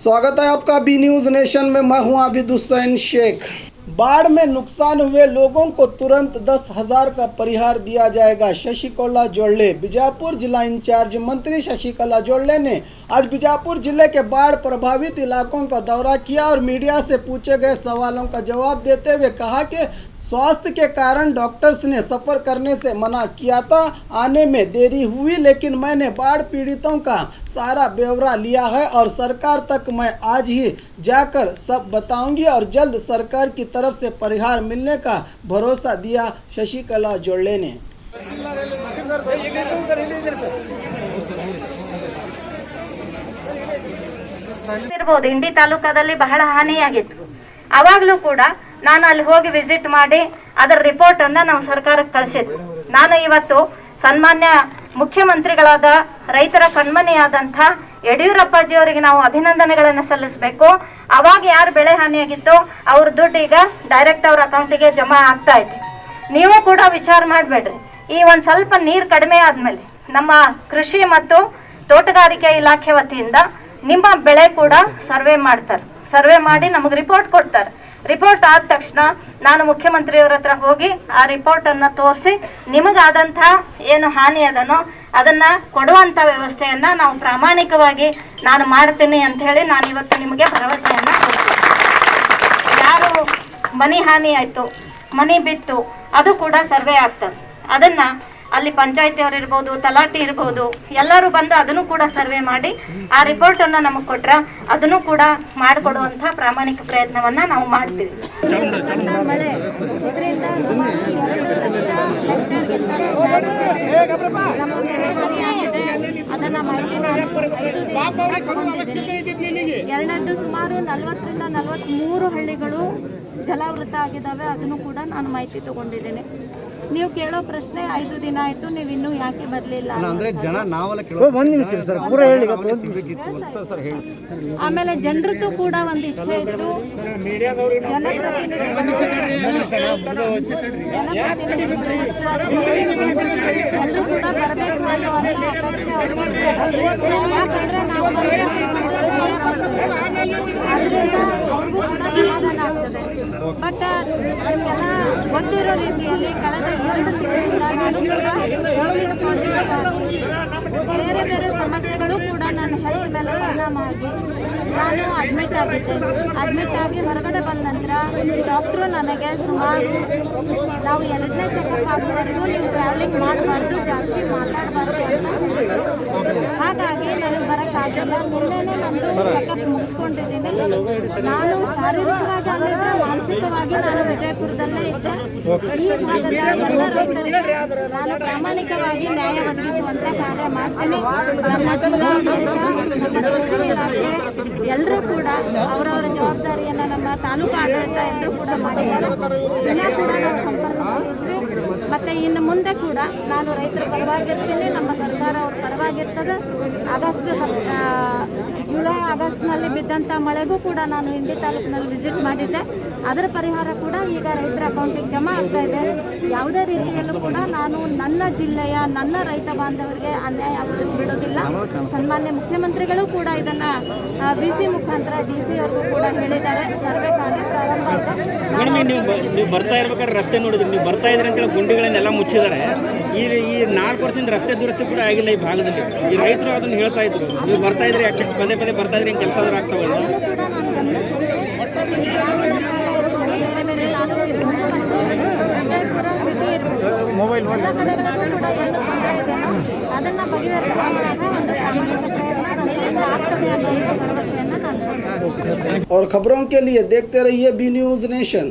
स्वागत है आपका बी न्यूज नेशन में। मैं हूं आबिद हुसैन शेख। बाढ़ में नुकसान हुए लोगों को तुरंत 10,000 का परिहार दिया जाएगा। शशिकला जोड़ले, बीजापुर जिला इंचार्ज मंत्री शशिकला जोड़ले ने आज बीजापुर जिले के बाढ़ प्रभावित इलाकों का दौरा किया और मीडिया से पूछे गए सवालों का जवाब देते हुए कहा कि स्वास्थ्य के कारण डॉक्टर्स ने सफ़र करने से मना किया था। आने में देरी हुई, लेकिन मैंने बाढ़ पीड़ितों का सारा ब्यौरा लिया है और सरकार तक मैं आज ही जाकर सब बताऊंगी और जल्द सरकार की तरफ से परिहार मिलने का भरोसा दिया। शशिकला जोड़ले ने ಇರಬಹುದು ಇಂಡಿ ತಾಲೂಕದಲ್ಲಿ ಬಹಳ ಹಾನಿಯಾಗಿತ್ತು. ಅವಾಗಲೂ ಕೂಡ ನಾನು ಅಲ್ಲಿ ಹೋಗಿ ವಿಸಿಟ್ ಮಾಡಿ ಅದರ ರಿಪೋರ್ಟ್ ಅನ್ನ ನಾವು ಸರ್ಕಾರಕ್ಕೆ ಕಳಿಸಿದ್ವಿ. ನಾನು ಇವತ್ತು ಸನ್ಮಾನ್ಯ ಮುಖ್ಯಮಂತ್ರಿಗಳಾದ ರೈತರ ಕಣ್ಮನಿಯಾದಂಥ ಯಡಿಯೂರಪ್ಪಾಜಿ ಅವರಿಗೆ ನಾವು ಅಭಿನಂದನೆಗಳನ್ನು ಸಲ್ಲಿಸಬೇಕು. ಅವಾಗ ಯಾರು ಬೆಳೆ ಹಾನಿಯಾಗಿತ್ತೋ ಅವ್ರ ದುಡ್ಡು ಈಗ ಡೈರೆಕ್ಟ್ ಅವ್ರ ಅಕೌಂಟಿಗೆ ಜಮಾ ಆಗ್ತಾ ಇದೆ. ನೀವು ಕೂಡ ವಿಚಾರ ಮಾಡಬೇಡ್ರಿ. ಈ ಒಂದು ಸ್ವಲ್ಪ ನೀರು ಕಡಿಮೆ ಆದಮೇಲೆ ನಮ್ಮ ಕೃಷಿ ಮತ್ತು ತೋಟಗಾರಿಕೆ ಇಲಾಖೆ ವತಿಯಿಂದ ನಿಮ್ಮ ಬೆಳೆ ಕೂಡ ಸರ್ವೆ ಮಾಡ್ತಾರೆ. ಸರ್ವೆ ಮಾಡಿ ನಮಗೆ ರಿಪೋರ್ಟ್ ಕೊಡ್ತಾರೆ. ರಿಪೋರ್ಟ್ ಆದ ತಕ್ಷಣ ನಾನು ಮುಖ್ಯಮಂತ್ರಿಯವರ ಹತ್ರ ಹೋಗಿ ಆ ರಿಪೋರ್ಟನ್ನು ತೋರಿಸಿ ನಿಮಗಾದಂಥ ಏನು ಹಾನಿ ಅದನೋ ಅದನ್ನು ಕೊಡುವಂಥ ವ್ಯವಸ್ಥೆಯನ್ನು ನಾವು ಪ್ರಾಮಾಣಿಕವಾಗಿ ನಾನು ಮಾಡ್ತೀನಿ ಅಂತ ಹೇಳಿ ನಾನು ಇವತ್ತು ನಿಮಗೆ ಭರವಸೆಯನ್ನು ಕೊಡ್ತೀನಿ. ಯಾರು ಮನೆ ಹಾನಿ ಆಯಿತು, ಮನೆ ಬಿತ್ತು, ಅದು ಕೂಡ ಸರ್ವೆ ಆಗ್ತದೆ. ಅದನ್ನು ಅಲ್ಲಿ ಪಂಚಾಯತಿಯವರು ಇರ್ಬೋದು, ತಲಾಟಿ ಇರ್ಬೋದು, ಎಲ್ಲರೂ ಬಂದು ಅದನ್ನು ಕೂಡ ಸರ್ವೆ ಮಾಡಿ ಆ ರಿಪೋರ್ಟನ್ನು ನಮಗೆ ಕೊಟ್ರೆ ಅದನ್ನು ಕೂಡ ಮಾಡಿಕೊಡುವಂಥ ಪ್ರಾಮಾಣಿಕ ಪ್ರಯತ್ನವನ್ನು ನಾವು ಮಾಡ್ತೀವಿ. ಮಳೆ ಇದರಿಂದ ಸುಮಾರು 2 ಅದನ್ನು ಮಾಹಿತಿ ನಾನು 5 ದಿನ ಎರಡನೇದು ಸುಮಾರು 40ರಿಂದ 43 ಹಳ್ಳಿಗಳು ಜಲಾವೃತ ಆಗಿದ್ದಾವೆ. ಅದನ್ನು ಕೂಡ ನಾನು ಮಾಹಿತಿ ತಗೊಂಡಿದ್ದೇನೆ. ನೀವು ಕೇಳೋ ಪ್ರಶ್ನೆ 5 ದಿನ ಆಯ್ತು, ನೀವು ಇನ್ನೂ ಯಾಕೆ ಬರಲಿಲ್ಲ ಆಮೇಲೆ ಜನರದ್ದು ಕೂಡ ಒಂದು ಇಚ್ಛೆ ಇತ್ತು. ಜನಪ್ರತಿನಿಧಿಗಳು ಎಲ್ಲರೂ ಕೂಡ ಬರಬೇಕು ಅನ್ನುವಂಥ ಅಪೇಕ್ಷೆ ಅವರಿಗೆ. ಯಾಕಂದ್ರೆ ನಾವು ಅದರಿಂದ ಅವ್ರಿಗೂ ಕೂಡ ಸಮಾಧಾನ ಆಗ್ತದೆ. ಬಟ್ ನಿಮಗೆಲ್ಲ ಗೊತ್ತಿರೋ ರೀತಿಯಲ್ಲಿ ಕಳೆದ 2 ತಿಂಗಳಿಂದ ನಾನು ಕೂಡ ಕೋವಿಡ್ ಪಾಸಿಟಿವ್ ಆಗಿ ಬೇರೆ ಬೇರೆ ಸಮಸ್ಯೆಗಳು ಕೂಡ ನನ್ನ ಹೆಲ್ತ್ ಮೇಲೆ ಪರಿಣಾಮ ಆಗಿ ನಾನು ಅಡ್ಮಿಟ್ ಆಗಿದ್ದೆ. ಅಡ್ಮಿಟ್ ಆಗಿ ಹೊರಗಡೆ ಬಂದ ನಂತರ ಡಾಕ್ಟ್ರು ನನಗೆ ಸುಮಾರು ನಾವು 2ನೇ ಚೆಕಪ್ ಆಗೋವರೆಗೂ ನೀವು ಟ್ರಾವೆಲಿಂಗ್ ಮಾಡಬಾರ್ದು, ಜಾಸ್ತಿ ಮಾತಾಡಬಾರ್ದು ಅಂತ ಹೇಳಿದ್ರು. ಹಾಗಾಗಿ ನನಗೆ ಬರೋಕ್ಕಾಗಲ್ಲ. ನಿನ್ನೆನೇ ನಂದು ಚೆಕಪ್ ಮುಗಿಸ್ಕೊಂಡಿದ್ದೀನಿ. ನಾನು ಶಾರೀರಿಕವಾಗಿ ಅಲ್ಲಿದ್ದರೆ ಮಾನಸಿಕವಾಗಿ ನಾನು ವಿಜಯಪುರದಲ್ಲೇ ಇದ್ದೆ. ಈ ಭಾಗದ ಎಲ್ಲ ರೈತರಿಗೆ ನಾನು ಪ್ರಾಮಾಣಿಕವಾಗಿ ನ್ಯಾಯ ಒದಗಿಸುವಂತೆ ಕಾರ್ಯ ಮಾಡ್ತೀನಿ. ನನ್ನ ಜಿಲ್ಲಾಡಳಿತ, ನಮ್ಮ ಕೃಷಿ ಇಲಾಖೆ ಎಲ್ಲರೂ ಕೂಡ ಅವರವರ ಜವಾಬ್ದಾರಿಯನ್ನು, ನಮ್ಮ ತಾಲೂಕು ಆಡಳಿತ ಎಲ್ಲರೂ ಕೂಡ ಮಾಡಿದ್ದಾರೆ. ದಿನ ಕೂಡ ನಾವು ಸಂಪರ್ಕದಲ್ಲಿದ್ವಿ. ಮತ್ತು ಇನ್ನು ಮುಂದೆ ಕೂಡ ನಾನು ರೈತರ ಪರವಾಗಿರ್ತೀನಿ, ನಮ್ಮ ಸರ್ಕಾರ ಅವ್ರ ಪರವಾಗಿರ್ತದೆ. ಜುಲೈ ಆಗಸ್ಟ್ನಲ್ಲಿ ಬಿದ್ದಂಥ ಮಳೆಗೂ ಕೂಡ ನಾನು ಇಂಡಿ ತಾಲೂಕಿನಲ್ಲಿ ವಿಸಿಟ್ ಮಾಡಿದ್ದೆ. ಅದರ ಪರಿಹಾರ ಕೂಡ ಈಗ ರೈತರ ಅಕೌಂಟಿಗೆ ಜಮಾ ಆಗ್ತಾ ಇದೆ. ಯಾವುದೇ ರೀತಿಯಲ್ಲೂ ಕೂಡ ನಾನು ನನ್ನ ಜಿಲ್ಲೆಯ ನನ್ನ ರೈತ ಬಾಂಧವರಿಗೆ ಅನ್ಯಾಯ ಆಗೋದಕ್ಕೆ ಬಿಡೋದಿಲ್ಲ. ಸನ್ಮಾನ್ಯ ಮುಖ್ಯಮಂತ್ರಿಗಳು ಕೂಡ ಇದನ್ನು BC ಮುಖಾಂತರ DC ಅವ್ರಿಗೂ ಕೂಡ ಹೇಳಿದ್ದಾರೆ. ಸರ್ವೆ ಕಾರ್ಯ ಪ್ರಾರಂಭ ಆಗಿದೆ. ನೀವು ಬರ್ತಾ ಇರ್ಬೇಕಾದ್ರೆ ರಸ್ತೆ ನೋಡಿದ್ರಿ, ನೀವು ಬರ್ತಾ ಇದ್ರಿ ಅಂತೇಳಿ ಗುಂಡಿಗಳನ್ನೆಲ್ಲ ಮುಚ್ಚಿದ್ದಾರೆ. ಈ 4 ವರ್ಷದಿಂದ ರಸ್ತೆ ದುರಸ್ತಿ ಕೂಡ ಆಗಿಲ್ಲ ಈ ಭಾಗದಲ್ಲಿ. ಈ ರೈತರು ಅದನ್ನು ಹೇಳ್ತಾ ಇದ್ರು, ನೀವು ಬರ್ತಾ ಇದ್ರಿ ಅಟ್ಲೀಸ್ಟ್ ಪದೇ ಪದೇ ಬರ್ತಾ ಇದ್ರಿ, ಕೆಲಸ ಆದ್ರೂ ಆಗ್ತಾವಲ್ಲ. ಕೂಡ ನಾನು ಗಮನಿಸಿದ್ದೇನೆ. ಬೇರೆ ಬೇರೆ ತಾಲೂಕು ಇರ್ಬೋದು ಮತ್ತು ವಿಜಯಪುರ ಸಿಟಿ ಇರ್ಬೋದು, ಎಲ್ಲ ಕಡೆಗಳಿಗೂ ಕೂಡ ಏನು ತೊಂದರೆ ಇದೆ ಅದನ್ನು ಬಗೆಹರಿಸುವಂತಹ ಒಂದು ಪ್ರಾಮಾಣಿಕ ಪ್ರಯತ್ನ ನನ್ನ ಕಡೆಯಿಂದ ಆಗ್ತದೆ ಅನ್ನುವಂಥ ಭರವಸೆಯನ್ನು ನಾನು. और खबरों के लिए देखते रहिए बी न्यूज नेशन।